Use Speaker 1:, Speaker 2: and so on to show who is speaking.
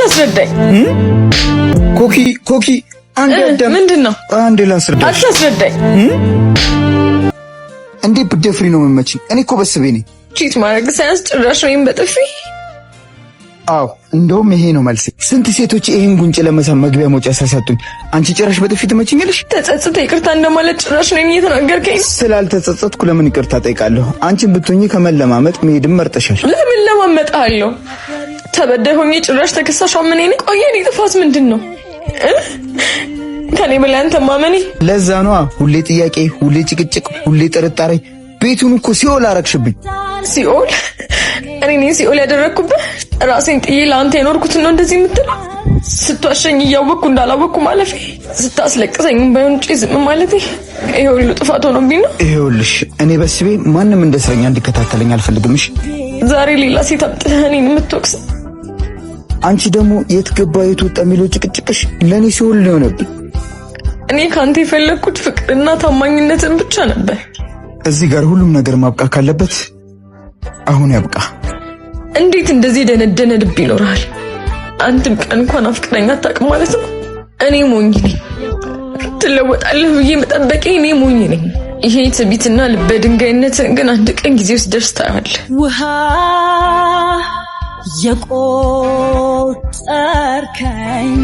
Speaker 1: አስረዳኝ።
Speaker 2: ኮኪ አንዴ
Speaker 1: ምንድነው?
Speaker 2: አንዴ ላስረዳሽ።
Speaker 1: አስረዳኝ።
Speaker 2: እንዴ ብትደፍሪ ነው የምመችኝ? እኔ እኮ በስቤ ነኝ።
Speaker 1: ቺት ማድረግ ሳይንስ ጭራሽ ነው በጥፊ።
Speaker 2: አዎ እንደውም ይሄ ነው መልሴ። ስንት ሴቶች ይሄን ጉንጭ ለመሳም መግቢያ መውጫ ሳይሰጡኝ አንቺ ጭራሽ በጥፊ ትመችኛለሽ?
Speaker 1: ተጸጽተ ይቅርታ እንደማለት ጭራሽ ነው እየተናገርከኝ።
Speaker 2: ስላልተጸጸትኩ ለምን ይቅርታ ጠይቃለሁ? አንቺን ብትሆኚ ከመለማመጥ መሄድም መርጠሻል።
Speaker 1: ለምን ለማመጣለሁ? ተበዳይ ሆኜ ጭራሽ ተከሳሽ ምን እኔ ቆየ እኔ ጥፋት ምንድነው? ከኔ በላይ አንተ ማመኔ
Speaker 2: ለዛ ነው ሁሌ ጥያቄ፣ ሁሌ ጭቅጭቅ፣ ሁሌ ጥርጣሬ። ቤቱን እኮ ሲኦል አረግሽብኝ።
Speaker 1: ሲኦል? እኔ ነኝ ሲኦል ያደረኩብህ? ራሴን ጥዬ ለአንተ የኖርኩት ነው እንደዚህ የምትለው? ስትዋሸኝ እያወቅኩ እንዳላወቅኩ ማለፌ፣ ስታስለቅሰኝ ባይሆን ዝም ማለቴ ይሄ ሁሉ ጥፋት ሆኖብኝ ነው።
Speaker 2: ይኸውልሽ እኔ በስቤ ማንም እንደ እስረኛ እንዲከታተለኝ አልፈልግም። እሺ
Speaker 1: ዛሬ ሌላ ሴት አምጥተህ እኔን የምትወቅስ፣
Speaker 2: አንቺ ደግሞ የት ገባ የት ወጣ የሚለው ጭቅጭቅሽ ለእኔ ሲኦል ነው የሆነብኝ።
Speaker 1: እኔ ካንተ የፈለግኩት ፍቅርና ታማኝነትን ብቻ ነበር።
Speaker 2: እዚህ ጋር ሁሉም ነገር ማብቃ ካለበት አሁን ያብቃ።
Speaker 1: እንዴት እንደዚህ ደነደነ ልብ ይኖራል? አንድም ቀን እንኳን አፍቅረኛ አታውቅም ማለት ነው? እኔ ሞኝ ነኝ። ትለወጣለህ ብዬ መጠበቄ እኔ ሞኝ ነኝ። ይሄ ትዕቢትና ልበ ድንጋይነትን ግን አንድ ቀን ጊዜ ውስጥ ደርስ ታያለህ።
Speaker 3: ውሃ የቆጠርከኝ